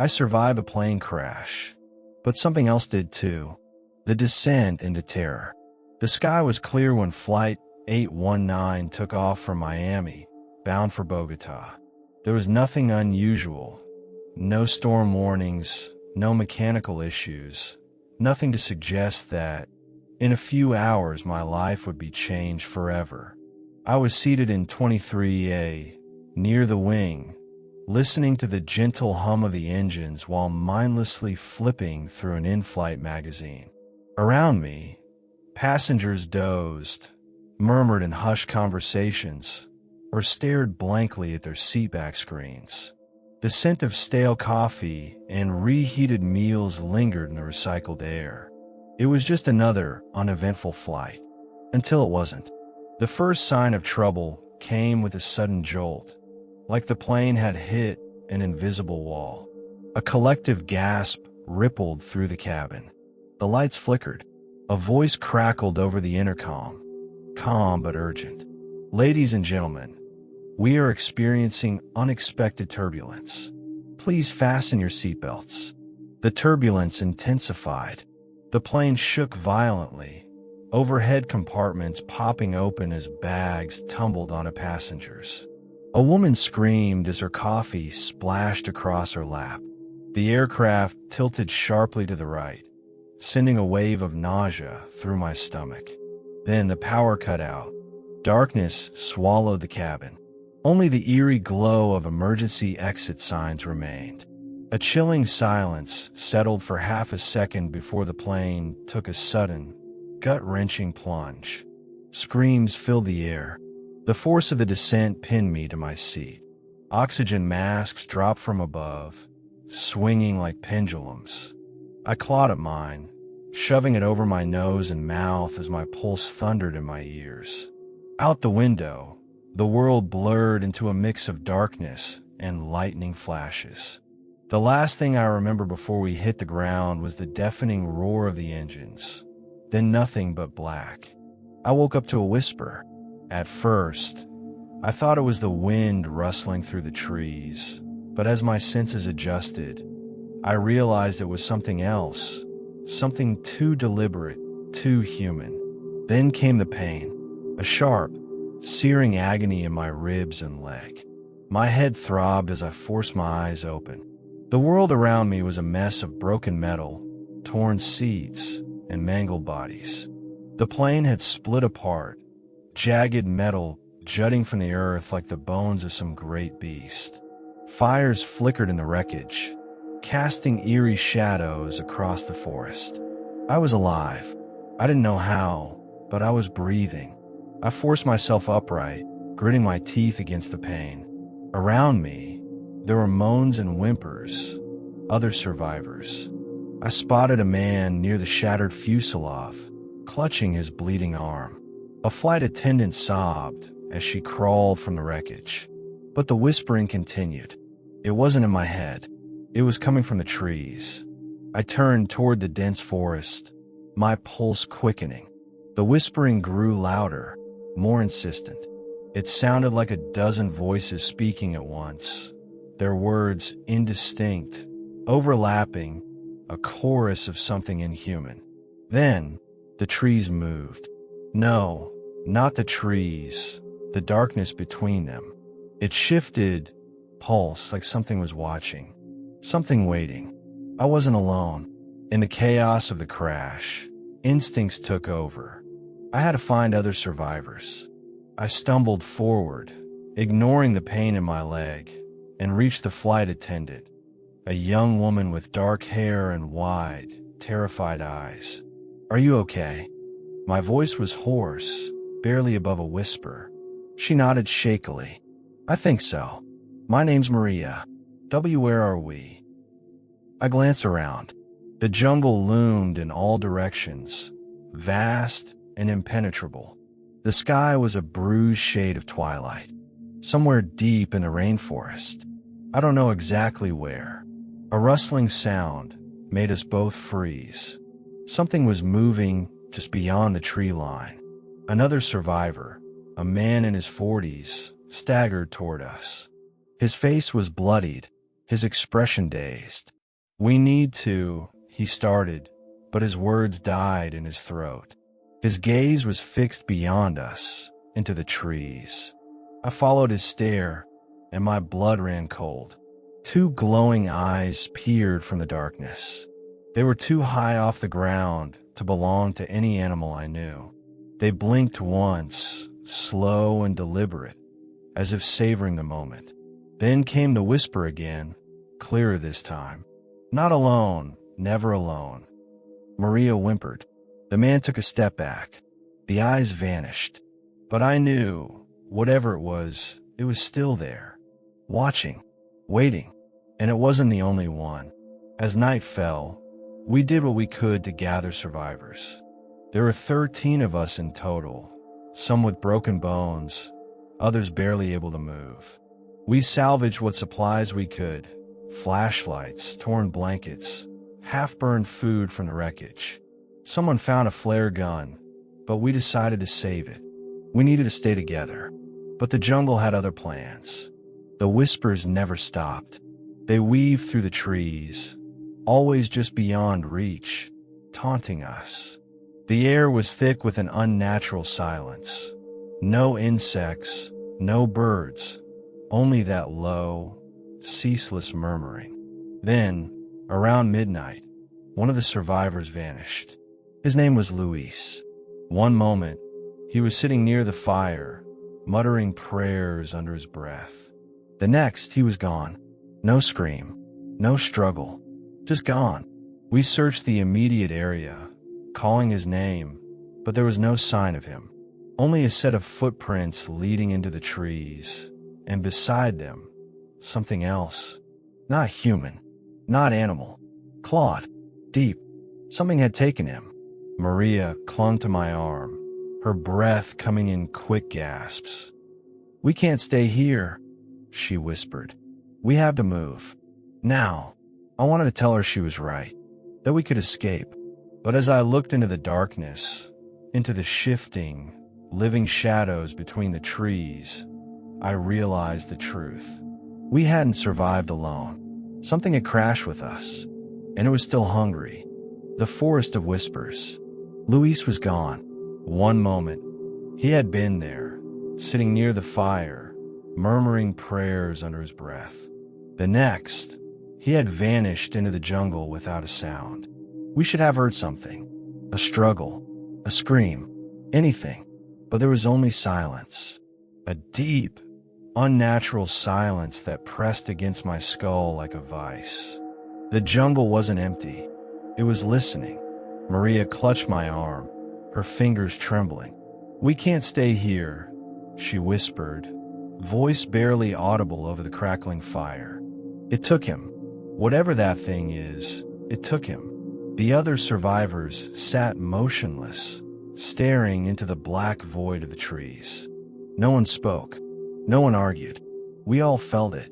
I survived a plane crash, but something else did too. The descent into terror. The sky was clear when Flight 819 took off from Miami, bound for Bogota. There was nothing unusual. No storm warnings, no mechanical issues, nothing to suggest that, in a few hours, my life would be changed forever. I was seated in 23A, near the wing, listening to the gentle hum of the engines while mindlessly flipping through an in-flight magazine. Around me, passengers dozed, murmured in hushed conversations, or stared blankly at their seatback screens. The scent of stale coffee and reheated meals lingered in the recycled air. It was just another uneventful flight, until it wasn't. The first sign of trouble came with a sudden jolt, like the plane had hit an invisible wall. A collective gasp rippled through the cabin. The lights flickered. A voice crackled over the intercom, calm but urgent. "Ladies and gentlemen, we are experiencing unexpected turbulence. Please fasten your seatbelts." The turbulence intensified. The plane shook violently, overhead compartments popping open as bags tumbled onto passengers. A woman screamed as her coffee splashed across her lap. The aircraft tilted sharply to the right, sending a wave of nausea through my stomach. Then the power cut out. Darkness swallowed the cabin. Only the eerie glow of emergency exit signs remained. A chilling silence settled for half a second before the plane took a sudden, gut-wrenching plunge. Screams filled the air. The force of the descent pinned me to my seat. Oxygen masks dropped from above, swinging like pendulums. I clawed at mine, shoving it over my nose and mouth as my pulse thundered in my ears. Out the window, the world blurred into a mix of darkness and lightning flashes. The last thing I remember before we hit the ground was the deafening roar of the engines, then nothing but black. I woke up to a whisper. At first, I thought it was the wind rustling through the trees, but as my senses adjusted, I realized it was something else, something too deliberate, too human. Then came the pain, a sharp, searing agony in my ribs and leg. My head throbbed as I forced my eyes open. The world around me was a mess of broken metal, torn seats, and mangled bodies. The plane had split apart, jagged metal jutting from the earth like the bones of some great beast. Fires flickered in the wreckage, casting eerie shadows across the forest. I was alive. I didn't know how, but I was breathing. I forced myself upright, gritting my teeth against the pain. Around me, there were moans and whimpers, other survivors. I spotted a man near the shattered fuselage, clutching his bleeding arm. A flight attendant sobbed as she crawled from the wreckage. But the whispering continued. It wasn't in my head. It was coming from the trees. I turned toward the dense forest, my pulse quickening. The whispering grew louder, more insistent. It sounded like a dozen voices speaking at once, their words indistinct, overlapping, a chorus of something inhuman. Then, the trees moved. No, not the trees, the darkness between them. It shifted, pulsed like something was watching, something waiting. I wasn't alone. In the chaos of the crash, instincts took over. I had to find other survivors. I stumbled forward, ignoring the pain in my leg, and reached the flight attendant, a young woman with dark hair and wide, terrified eyes. "Are you okay?" My voice was hoarse, barely above a whisper. She nodded shakily. "I think so. My name's Maria. Where are we?" I glanced around. The jungle loomed in all directions, vast and impenetrable. The sky was a bruised shade of twilight, somewhere deep in the rainforest. I don't know exactly where. A rustling sound made us both freeze. Something was moving just beyond the tree line. Another survivor, a man in his 40s, staggered toward us. His face was bloodied, his expression dazed. "We need to," he started, but his words died in his throat. His gaze was fixed beyond us, into the trees. I followed his stare, and my blood ran cold. Two glowing eyes peered from the darkness. They were too high off the ground to belong to any animal I knew. They blinked once, slow and deliberate, as if savoring the moment. Then came the whisper again, clearer this time. "Not alone, never alone." Maria whimpered. The man took a step back. The eyes vanished. But I knew, whatever it was still there, watching, waiting, and it wasn't the only one. As night fell, we did what we could to gather survivors. There were 13 of us in total, some with broken bones, others barely able to move. We salvaged what supplies we could: flashlights, torn blankets, half-burned food from the wreckage. Someone found a flare gun, but we decided to save it. We needed to stay together. But the jungle had other plans. The whispers never stopped. They weaved through the trees, always just beyond reach, taunting us. The air was thick with an unnatural silence. No insects, no birds, only that low, ceaseless murmuring. Then, around midnight, one of the survivors vanished. His name was Luis. One moment, he was sitting near the fire, muttering prayers under his breath. The next, he was gone. No scream, no struggle, just gone. We searched the immediate area, calling his name, but there was no sign of him. Only a set of footprints leading into the trees, and beside them, something else. Not human, not animal. Clawed, deep. Something had taken him. Maria clung to my arm, her breath coming in quick gasps. "We can't stay here," she whispered. "We have to move. Now." I wanted to tell her she was right, that we could escape. But as I looked into the darkness, into the shifting, living shadows between the trees, I realized the truth. We hadn't survived alone. Something had crashed with us, and it was still hungry. The forest of whispers. Luis was gone. One moment, he had been there, sitting near the fire, murmuring prayers under his breath. The next, he had vanished into the jungle without a sound. We should have heard something. A struggle, a scream, anything. But there was only silence. A deep, unnatural silence that pressed against my skull like a vice. The jungle wasn't empty. It was listening. Maria clutched my arm, her fingers trembling. "We can't stay here," she whispered, voice barely audible over the crackling fire. "It took him. Whatever that thing is, it took him." The other survivors sat motionless, staring into the black void of the trees. No one spoke. No one argued. We all felt it.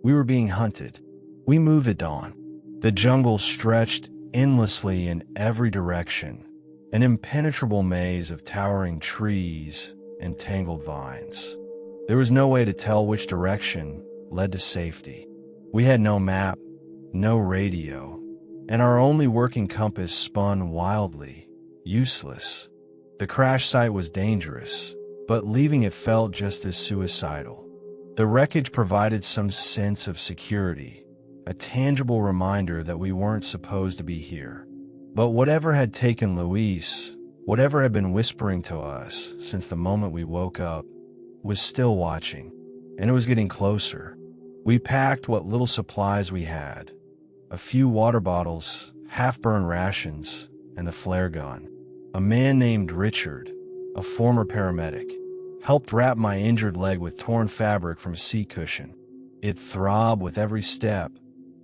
We were being hunted. We moved at dawn. The jungle stretched endlessly in every direction, an impenetrable maze of towering trees and tangled vines. There was no way to tell which direction led to safety. We had no map, no radio, and our only working compass spun wildly, useless. The crash site was dangerous, but leaving it felt just as suicidal. The wreckage provided some sense of security, a tangible reminder that we weren't supposed to be here. But whatever had taken Luis, whatever had been whispering to us since the moment we woke up, was still watching, and it was getting closer. We packed what little supplies we had: a few water bottles, half-burned rations, and the flare gun. A man named Richard, a former paramedic, helped wrap my injured leg with torn fabric from a seat cushion. It throbbed with every step,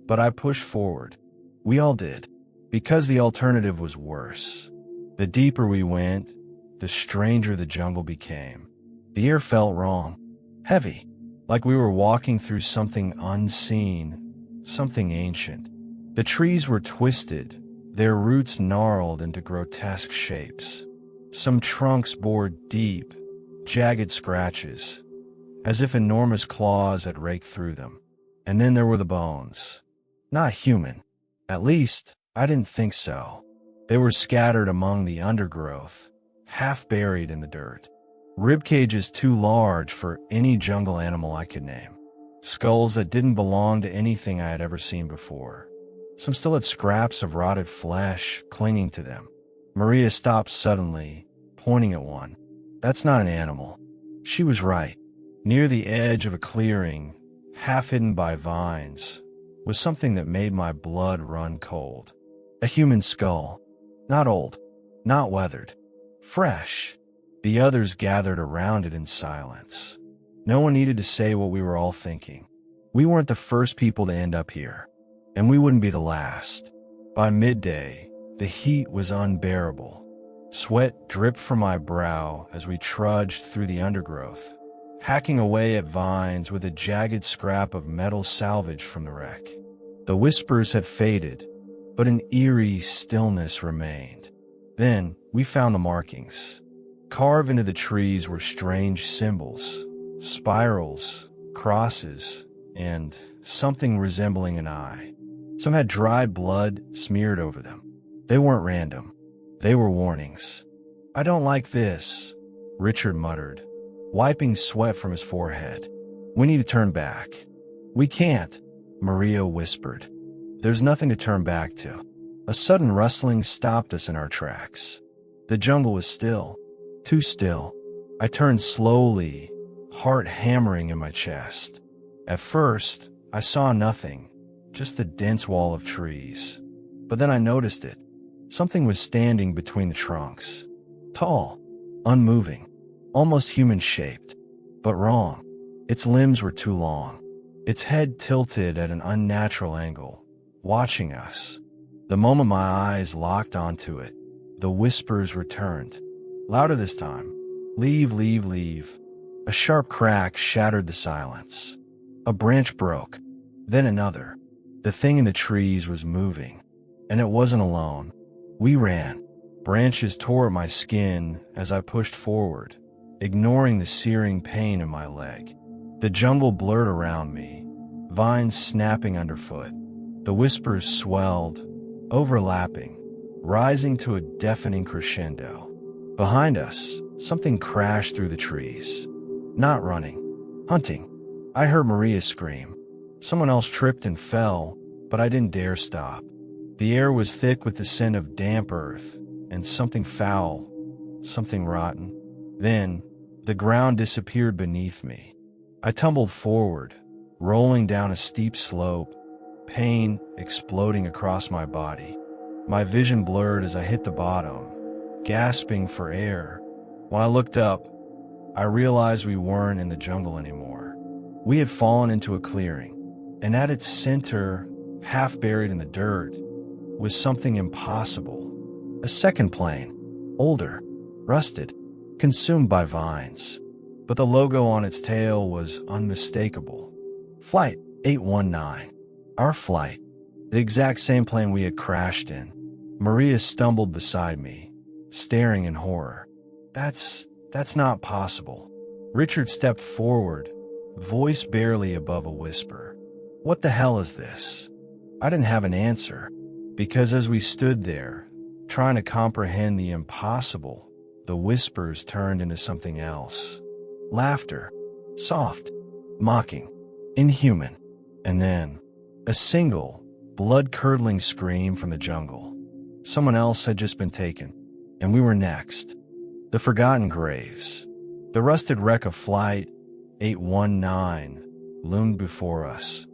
but I pushed forward. We all did, because the alternative was worse. The deeper we went, the stranger the jungle became. The air felt wrong, heavy, like we were walking through something unseen, something ancient. The trees were twisted, their roots gnarled into grotesque shapes. Some trunks bore deep, jagged scratches, as if enormous claws had raked through them. And then there were the bones. Not human. At least, I didn't think so. They were scattered among the undergrowth, half buried in the dirt. Rib cages too large for any jungle animal I could name. Skulls that didn't belong to anything I had ever seen before. Some still had scraps of rotted flesh clinging to them. Maria stopped suddenly, pointing at one. That's not an animal. She was right. Near the edge of a clearing, half hidden by vines, was something that made my blood run cold. A human skull. Not old, not weathered. Fresh. The others gathered around it in silence. No one needed to say what we were all thinking. We weren't the first people to end up here, and we wouldn't be the last. By midday, the heat was unbearable. Sweat dripped from my brow as we trudged through the undergrowth, hacking away at vines with a jagged scrap of metal salvaged from the wreck. The whispers had faded, but an eerie stillness remained. Then we found the markings. Carved into the trees were strange symbols, spirals, crosses, and something resembling an eye. Some had dried blood smeared over them. They weren't random. They were warnings. "I don't like this," Richard muttered, wiping sweat from his forehead. "We need to turn back." "We can't," Maria whispered. "There's nothing to turn back to." A sudden rustling stopped us in our tracks. The jungle was still. Too still. I turned slowly, heart hammering in my chest. At first, I saw nothing, just the dense wall of trees. But then I noticed it. Something was standing between the trunks. Tall, unmoving, almost human-shaped, but wrong. Its limbs were too long. Its head tilted at an unnatural angle, watching us. The moment my eyes locked onto it, the whispers returned. Louder this time. "Leave, leave, leave." A sharp crack shattered the silence. A branch broke, then another. The thing in the trees was moving, and it wasn't alone. We ran. Branches tore at my skin as I pushed forward, ignoring the searing pain in my leg. The jungle blurred around me, vines snapping underfoot. The whispers swelled, overlapping, rising to a deafening crescendo. Behind us, something crashed through the trees. Not running, hunting. I heard Maria scream. Someone else tripped and fell, but I didn't dare stop. The air was thick with the scent of damp earth and something foul, something rotten. Then, the ground disappeared beneath me. I tumbled forward, rolling down a steep slope, pain exploding across my body. My vision blurred as I hit the bottom, gasping for air. When I looked up, I realized we weren't in the jungle anymore. We had fallen into a clearing, and at its center, half buried in the dirt, was something impossible. A second plane, older, rusted, consumed by vines. But the logo on its tail was unmistakable. Flight 819. Our flight. The exact same plane we had crashed in. Maria stumbled beside me, staring in horror. That's not possible. Richard stepped forward, voice barely above a whisper. "What the hell is this?" I didn't have an answer, because as we stood there, trying to comprehend the impossible, the whispers turned into something else. Laughter. Soft. Mocking. Inhuman. And then, a single, blood-curdling scream from the jungle. Someone else had just been taken, and we were next. The forgotten graves. The rusted wreck of Flight 819 loomed before us,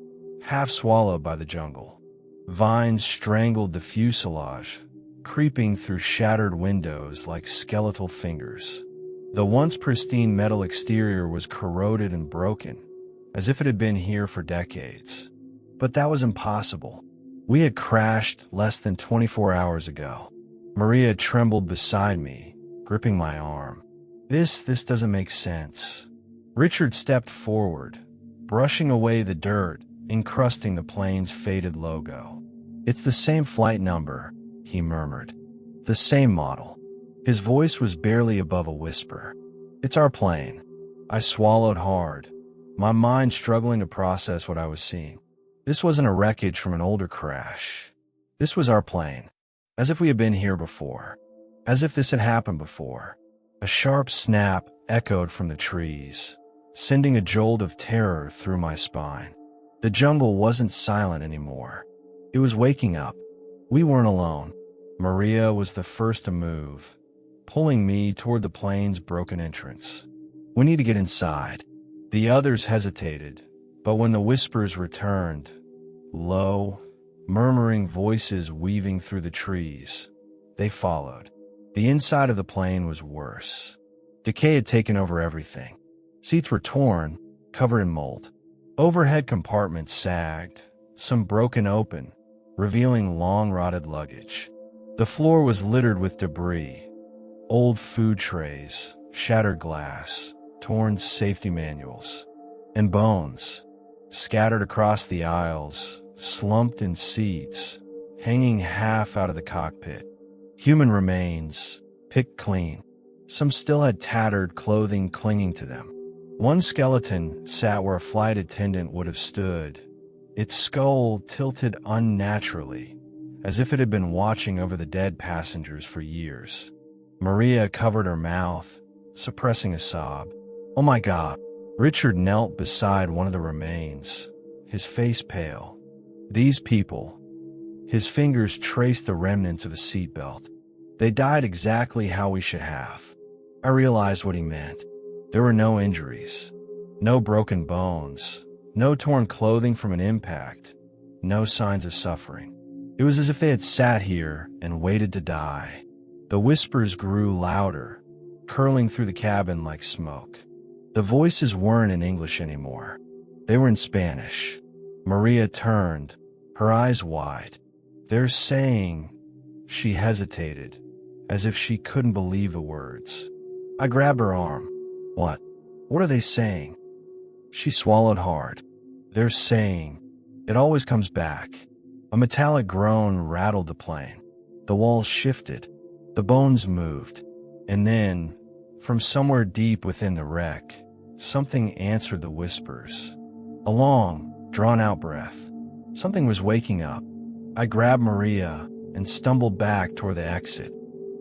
half swallowed by the jungle. Vines strangled the fuselage, creeping through shattered windows like skeletal fingers. The once pristine metal exterior was corroded and broken, as if it had been here for decades. But that was impossible. We had crashed less than 24 hours ago. Maria trembled beside me, gripping my arm. This doesn't make sense. Richard stepped forward, brushing away the dirt, encrusting the plane's faded logo. "It's the same flight number," he murmured. "The same model." His voice was barely above a whisper. "It's our plane." I swallowed hard, my mind struggling to process what I was seeing. This wasn't a wreckage from an older crash. This was our plane, as if we had been here before, as if this had happened before. A sharp snap echoed from the trees, sending a jolt of terror through my spine. The jungle wasn't silent anymore. It was waking up. We weren't alone. Maria was the first to move, pulling me toward the plane's broken entrance. "We need to get inside." The others hesitated, but when the whispers returned, low, murmuring voices weaving through the trees, they followed. The inside of the plane was worse. Decay had taken over everything. Seats were torn, covered in mold. Overhead compartments sagged, some broken open, revealing long-rotted luggage. The floor was littered with debris, old food trays, shattered glass, torn safety manuals, and bones, scattered across the aisles, slumped in seats, hanging half out of the cockpit. Human remains, picked clean. Some still had tattered clothing clinging to them. One skeleton sat where a flight attendant would have stood, its skull tilted unnaturally, as if it had been watching over the dead passengers for years. Maria covered her mouth, suppressing a sob. "Oh my God." Richard knelt beside one of the remains, his face pale. "These people." His fingers traced the remnants of a seatbelt. "They died exactly how we should have." I realized what he meant. There were no injuries, no broken bones, no torn clothing from an impact, no signs of suffering. It was as if they had sat here and waited to die. The whispers grew louder, curling through the cabin like smoke. The voices weren't in English anymore. They were in Spanish. Maria turned, her eyes wide. "They're saying..." She hesitated, as if she couldn't believe the words. I grabbed her arm. "What? What are they saying?" She swallowed hard. "They're saying..." It always comes back. A metallic groan rattled the plane. The walls shifted. The bones moved. And then, from somewhere deep within the wreck, something answered the whispers. A long, drawn-out breath. Something was waking up. I grabbed Maria and stumbled back toward the exit.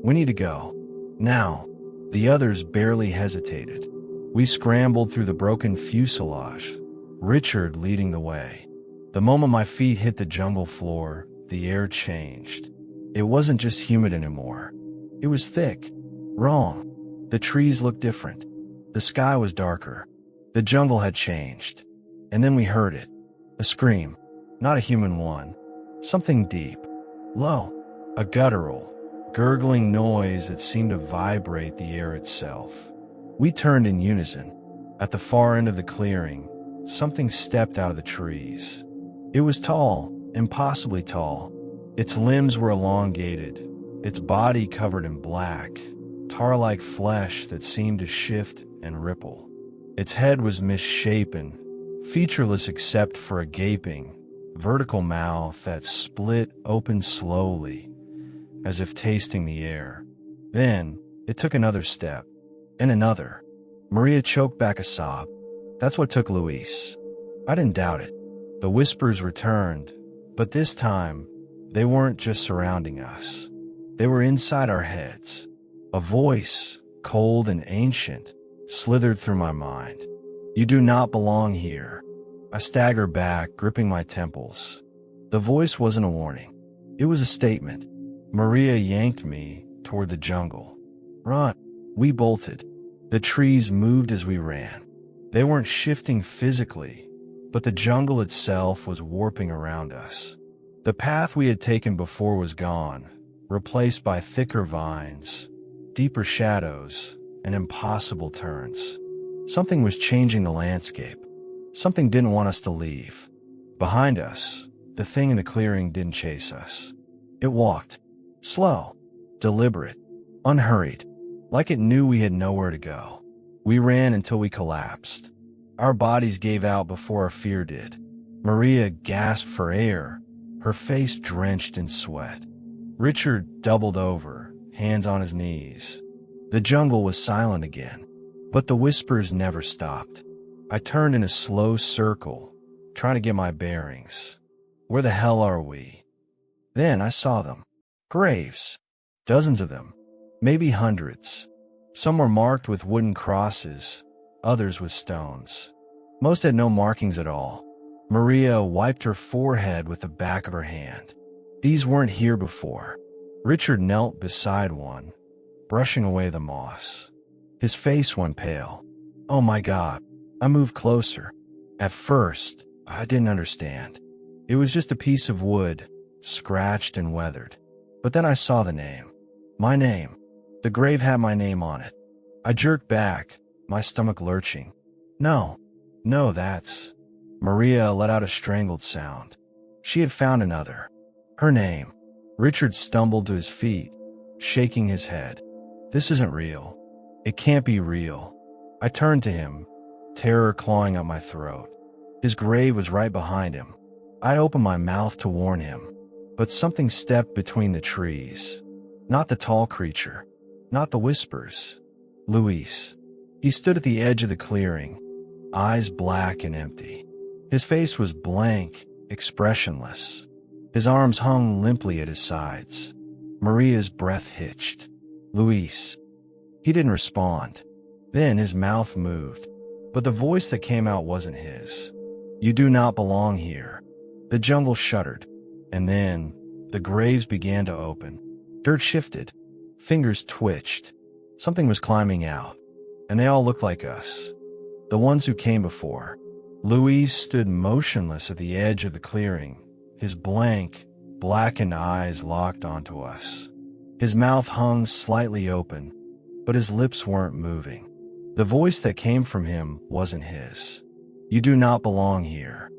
"We need to go. Now." The others barely hesitated. We scrambled through the broken fuselage, Richard leading the way. The moment my feet hit the jungle floor, the air changed. It wasn't just humid anymore. It was thick, wrong. The trees looked different. The sky was darker. The jungle had changed. And then we heard it. A scream. Not a human one. Something deep. Low. A guttural, gurgling noise that seemed to vibrate the air itself. We turned in unison. At the far end of the clearing, something stepped out of the trees. It was tall, impossibly tall. Its limbs were elongated, its body covered in black, tar-like flesh that seemed to shift and ripple. Its head was misshapen, featureless except for a gaping, vertical mouth that split open slowly, as if tasting the air. Then, it took another step, and another. Maria choked back a sob. That's what took Luis. I didn't doubt it. The whispers returned, but this time, they weren't just surrounding us. They were inside our heads. A voice, cold and ancient, slithered through my mind. "You do not belong here." I staggered back, gripping my temples. The voice wasn't a warning. It was a statement. Maria yanked me toward the jungle. "Run." We bolted. The trees moved as we ran. They weren't shifting physically, but the jungle itself was warping around us. The path we had taken before was gone, replaced by thicker vines, deeper shadows, and impossible turns. Something was changing the landscape. Something didn't want us to leave. Behind us, the thing in the clearing didn't chase us. It walked. Slow, deliberate, unhurried, like it knew we had nowhere to go. We ran until we collapsed. Our bodies gave out before our fear did. Maria gasped for air, her face drenched in sweat. Richard doubled over, hands on his knees. The jungle was silent again, but the whispers never stopped. I turned in a slow circle, trying to get my bearings. Where the hell are we? Then I saw them. Graves. Dozens of them. Maybe hundreds. Some were marked with wooden crosses, others with stones. Most had no markings at all. Maria wiped her forehead with the back of her hand. These weren't here before. Richard knelt beside one, brushing away the moss. His face went pale. Oh my God. I moved closer. At first, I didn't understand. It was just a piece of wood, scratched and weathered. But then I saw the name. My name. The grave had my name on it. I jerked back, my stomach lurching. No, that's... Maria let out a strangled sound. She had found another. Her name. Richard stumbled to his feet, shaking his head. This isn't real. It can't be real. I turned to him, terror clawing at my throat. His grave was right behind him. I opened my mouth to warn him, but something stepped between the trees. Not the tall creature, not the whispers. Luis. He stood at the edge of the clearing, eyes black and empty. His face was blank, expressionless. His arms hung limply at his sides. Maria's breath hitched. Luis. He didn't respond. Then his mouth moved, but the voice that came out wasn't his. You do not belong here. The jungle shuddered, and then the graves began to open. Dirt shifted. Fingers twitched. Something was climbing out, and they all looked like us. The ones who came before. Luis stood motionless at the edge of the clearing, his blank, blackened eyes locked onto us. His mouth hung slightly open, but his lips weren't moving. The voice that came from him wasn't his. You do not belong here.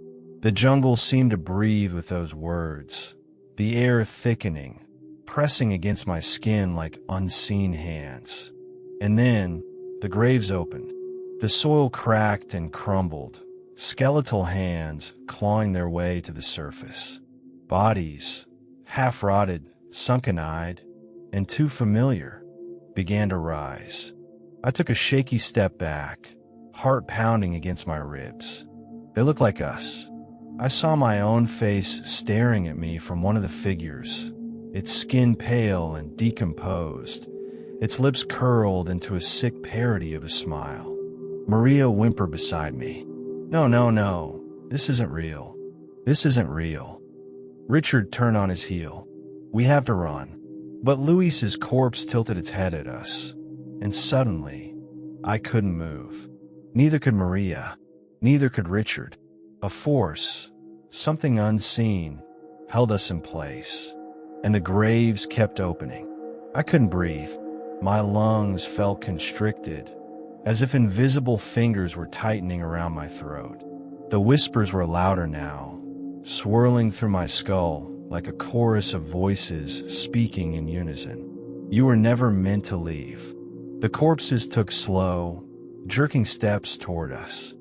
The jungle seemed to breathe with those words, the air thickening, pressing against my skin like unseen hands. And then, the graves opened. The soil cracked and crumbled, skeletal hands clawing their way to the surface. Bodies, half-rotted, sunken-eyed, and too familiar, began to rise. I took a shaky step back, heart pounding against my ribs. They looked like us. I saw my own face staring at me from one of the figures, its skin pale and decomposed, its lips curled into a sick parody of a smile. Maria whimpered beside me. No, this isn't real. This isn't real. Richard turned on his heel. We have to run. But Luis's corpse tilted its head at us, and suddenly, I couldn't move. Neither could Maria. Neither could Richard. A force, something unseen, held us in place, and the graves kept opening. I couldn't breathe. My lungs felt constricted, as if invisible fingers were tightening around my throat. The whispers were louder now, swirling through my skull like a chorus of voices speaking in unison. You were never meant to leave. The corpses took slow, jerking steps toward us.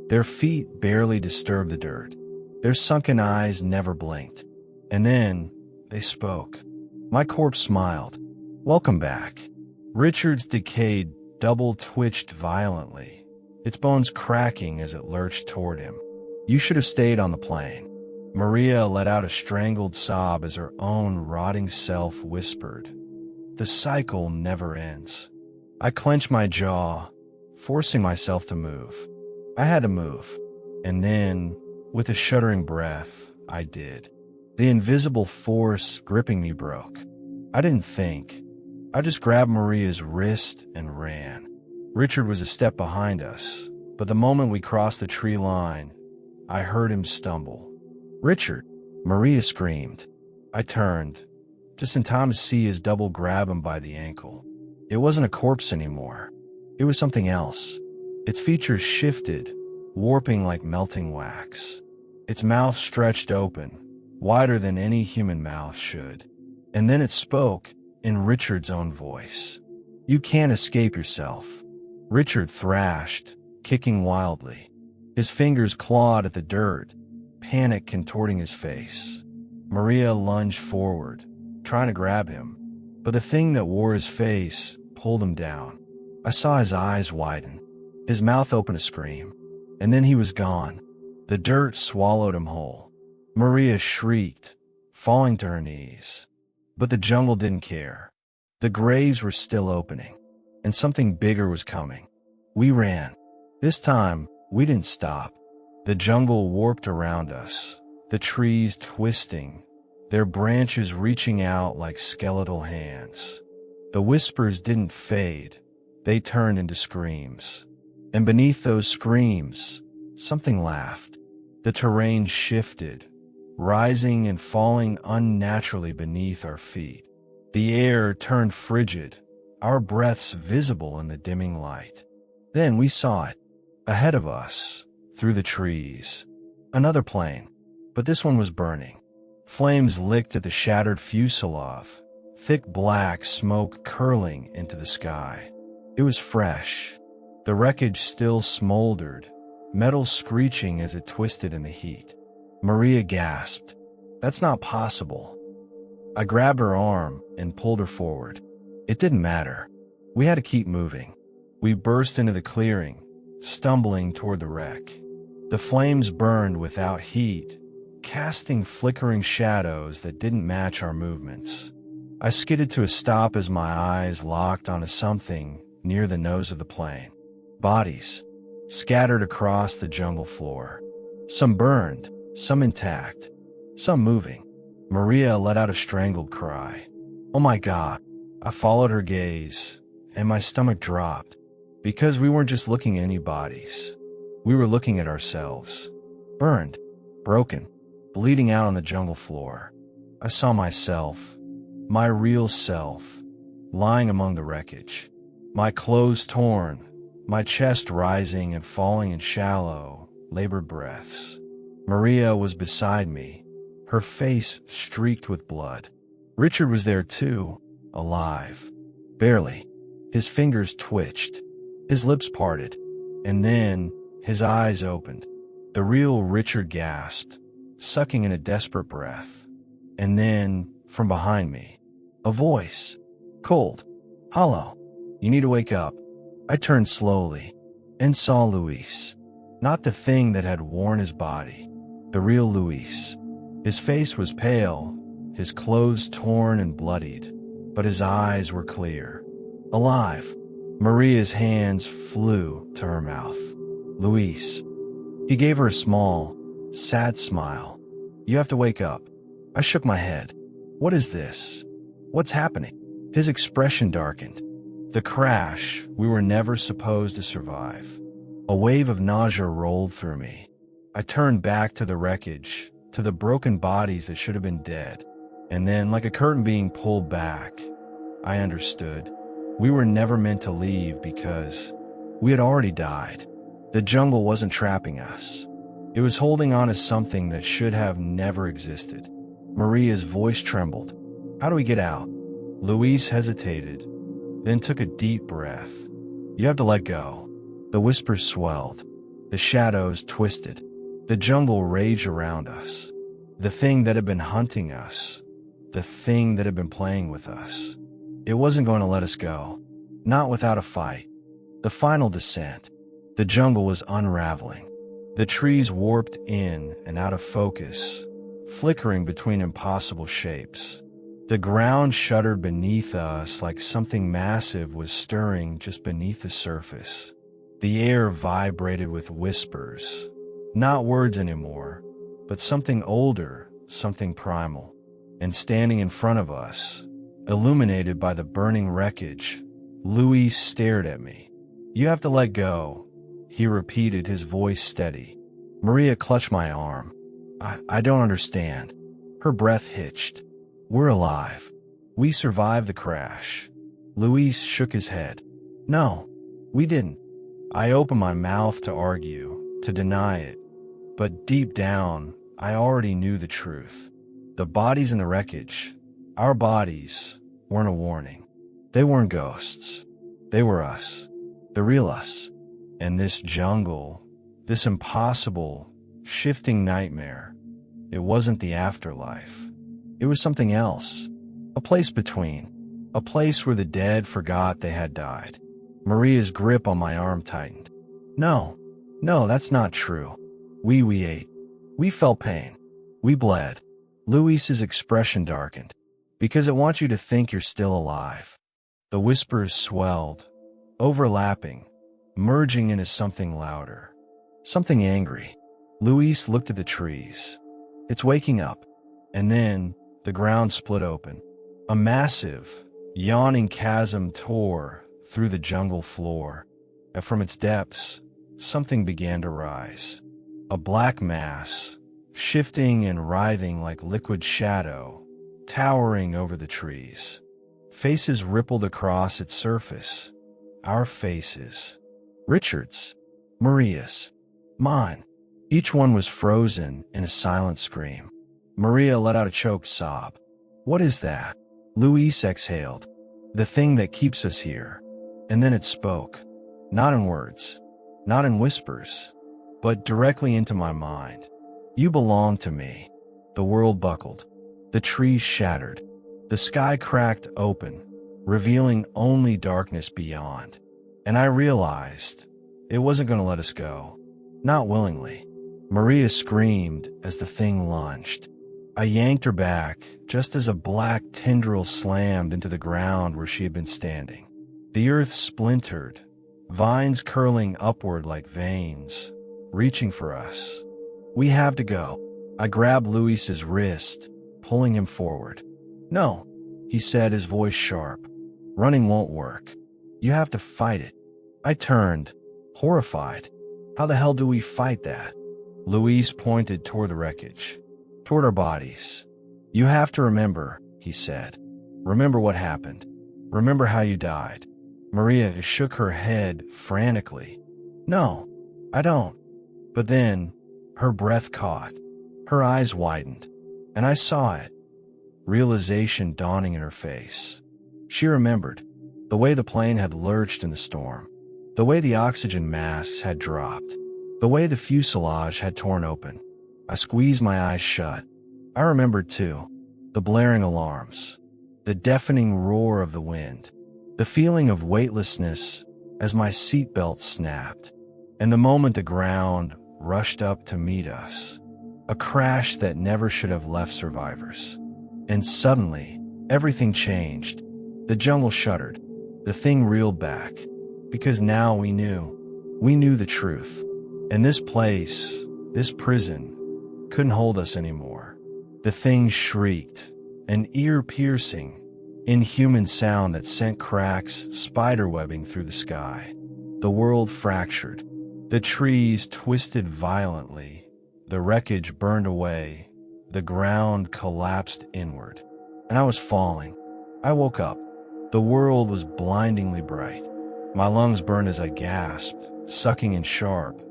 Their feet barely disturbed the dirt. Their sunken eyes never blinked. And then, they spoke. My corpse smiled. Welcome back. Richard's decayed double twitched violently, its bones cracking as it lurched toward him. You should have stayed on the plane. Maria let out a strangled sob as her own rotting self whispered. The cycle never ends. I clenched my jaw, forcing myself to move. I had to move, and then, with a shuddering breath, I did. The invisible force gripping me broke. I didn't think. I just grabbed Maria's wrist and ran. Richard was a step behind us, but the moment we crossed the tree line, I heard him stumble. Richard! Maria screamed. I turned, just in time to see his double grab him by the ankle. It wasn't a corpse anymore. It was something else. Its features shifted, warping like melting wax. Its mouth stretched open, wider than any human mouth should. And then it spoke, in Richard's own voice. You can't escape yourself. Richard thrashed, kicking wildly. His fingers clawed at the dirt, panic contorting his face. Maria lunged forward, trying to grab him, but the thing that wore his face pulled him down. I saw his eyes widen, his mouth open to scream, and then he was gone. The dirt swallowed him whole. Maria shrieked, falling to her knees. But the jungle didn't care. The graves were still opening, and something bigger was coming. We ran. This time, we didn't stop. The jungle warped around us, the trees twisting, their branches reaching out like skeletal hands. The whispers didn't fade. They turned into screams. And beneath those screams, something laughed. The terrain shifted, rising and falling unnaturally beneath our feet. The air turned frigid, our breaths visible in the dimming light. Then we saw it, ahead of us, through the trees. Another plane, but this one was burning. Flames licked at the shattered fuselage, thick black smoke curling into the sky. It was fresh. The wreckage still smoldered, metal screeching as it twisted in the heat. Maria gasped. "That's not possible." I grabbed her arm and pulled her forward. It didn't matter. We had to keep moving. We burst into the clearing, stumbling toward the wreck. The flames burned without heat, casting flickering shadows that didn't match our movements. I skidded to a stop as my eyes locked onto something near the nose of the plane. Bodies, scattered across the jungle floor. Some burned, some intact, some moving. Maria let out a strangled cry. "Oh my God." I followed her gaze, and my stomach dropped, because we weren't just looking at any bodies. We were looking at ourselves. Burned, broken, bleeding out on the jungle floor. I saw myself, my real self, lying among the wreckage. My clothes torn, my chest rising and falling in shallow, labored breaths. Maria was beside me, her face streaked with blood. Richard was there too, alive. Barely. His fingers twitched, his lips parted, and then his eyes opened. The real Richard gasped, sucking in a desperate breath. And then, from behind me, a voice. Cold. Hollow. "You need to wake up." I turned slowly, and saw Luis. Not the thing that had worn his body. The real Luis. His face was pale, his clothes torn and bloodied, but his eyes were clear. Alive. Maria's hands flew to her mouth. "Luis." He gave her a small, sad smile. "You have to wake up." I shook my head. "What is this? What's happening?" His expression darkened. The crash we were never supposed to survive. A wave of nausea rolled through me. I turned back to the wreckage, to the broken bodies that should have been dead. And then, like a curtain being pulled back, I understood. We were never meant to leave because we had already died. The jungle wasn't trapping us. It was holding on to something that should have never existed. Maria's voice trembled. "How do we get out?" Luis hesitated, then took a deep breath. "You have to let go." The whispers swelled. The shadows twisted. The jungle raged around us. The thing that had been hunting us. The thing that had been playing with us. It wasn't going to let us go. Not without a fight. The final descent. The jungle was unraveling. The trees warped in and out of focus, flickering between impossible shapes. The ground shuddered beneath us like something massive was stirring just beneath the surface. The air vibrated with whispers. Not words anymore, but something older, something primal. And standing in front of us, illuminated by the burning wreckage, Luis stared at me. "You have to let go," he repeated, his voice steady. Maria clutched my arm. I don't understand." Her breath hitched. "We're alive. We survived the crash." Luis shook his head. "No, we didn't." I opened my mouth to argue, to deny it. But deep down, I already knew the truth. The bodies in the wreckage, our bodies, weren't a warning. They weren't ghosts. They were us. The real us. And this jungle, this impossible, shifting nightmare, it wasn't the afterlife. It was something else. A place between. A place where the dead forgot they had died. Maria's grip on my arm tightened. No, that's not true. We ate. We felt pain. We bled. Luis's expression darkened. Because it wants you to think you're still alive. The whispers swelled, overlapping, merging into something louder. Something angry. Luis looked at the trees. It's waking up. And then, the ground split open. A massive, yawning chasm tore through the jungle floor. And from its depths, something began to rise. A black mass, shifting and writhing like liquid shadow, towering over the trees. Faces rippled across its surface. Our faces. Richard's. Maria's. Mine. Each one was frozen in a silent scream. Maria let out a choked sob. What is that? Luis exhaled. The thing that keeps us here. And then it spoke. Not in words. Not in whispers. But directly into my mind. You belong to me. The world buckled. The trees shattered. The sky cracked open, revealing only darkness beyond. And I realized it wasn't going to let us go. Not willingly. Maria screamed as the thing lunged. I yanked her back just as a black tendril slammed into the ground where she had been standing. The earth splintered, vines curling upward like veins, reaching for us. We have to go. I grabbed Luis's wrist, pulling him forward. No, he said, his voice sharp. Running won't work. You have to fight it. I turned, horrified. How the hell do we fight that? Luis pointed toward the wreckage, toward our bodies. You have to remember, he said. Remember what happened. Remember how you died. Maria shook her head frantically. No, I don't. But then, her breath caught. Her eyes widened. And I saw it. Realization dawning in her face. She remembered. The way the plane had lurched in the storm. The way the oxygen masks had dropped. The way the fuselage had torn open. I squeezed my eyes shut. I remembered too. The blaring alarms. The deafening roar of the wind. The feeling of weightlessness as my seatbelt snapped. And the moment the ground rushed up to meet us. A crash that never should have left survivors. And suddenly, everything changed. The jungle shuddered. The thing reeled back. Because now we knew. We knew the truth. And this place, this prison, couldn't hold us anymore. The thing shrieked, an ear-piercing, inhuman sound that sent cracks spiderwebbing through the sky. The world fractured. The trees twisted violently. The wreckage burned away. The ground collapsed inward. And I was falling. I woke up. The world was blindingly bright. My lungs burned as I gasped, sucking in sharp,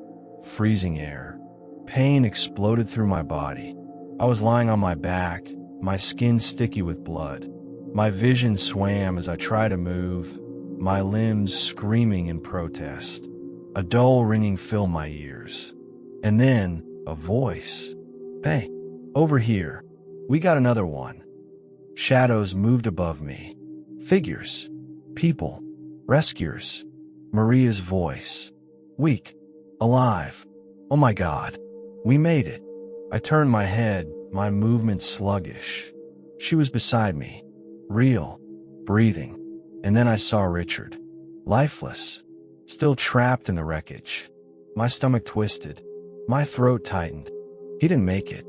freezing air. Pain exploded through my body. I was lying on my back, my skin sticky with blood. My vision swam as I tried to move, my limbs screaming in protest. A dull ringing filled my ears. And then, a voice. Hey, over here. We got another one. Shadows moved above me. Figures. People. Rescuers. Maria's voice. Weak. Alive. Oh my God. We made it. I turned my head, my movement sluggish. She was beside me. Real. Breathing. And then I saw Richard. Lifeless. Still trapped in the wreckage. My stomach twisted. My throat tightened. He didn't make it.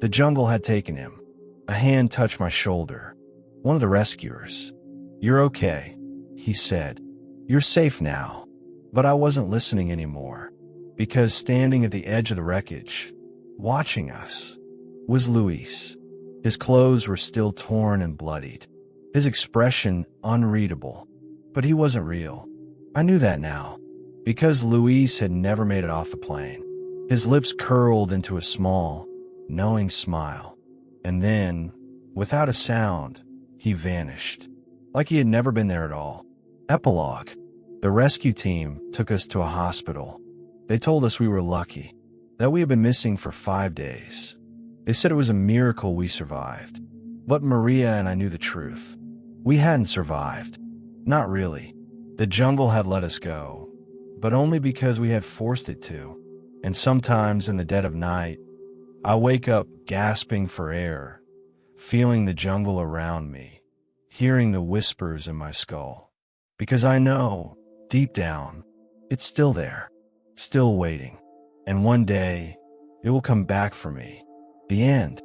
The jungle had taken him. A hand touched my shoulder. One of the rescuers. You're okay, he said. You're safe now. But I wasn't listening anymore. Because standing at the edge of the wreckage, watching us, was Luis. His clothes were still torn and bloodied. His expression unreadable. But he wasn't real. I knew that now. Because Luis had never made it off the plane. His lips curled into a small, knowing smile. And then, without a sound, he vanished. Like he had never been there at all. Epilogue. The rescue team took us to a hospital. They told us we were lucky, that we had been missing for 5 days. They said it was a miracle we survived. But Maria and I knew the truth. We hadn't survived. Not really. The jungle had let us go, but only because we had forced it to. And sometimes in the dead of night, I wake up gasping for air, feeling the jungle around me, hearing the whispers in my skull. Because I know, deep down, it's still there, still waiting. And one day, it will come back for me. The end.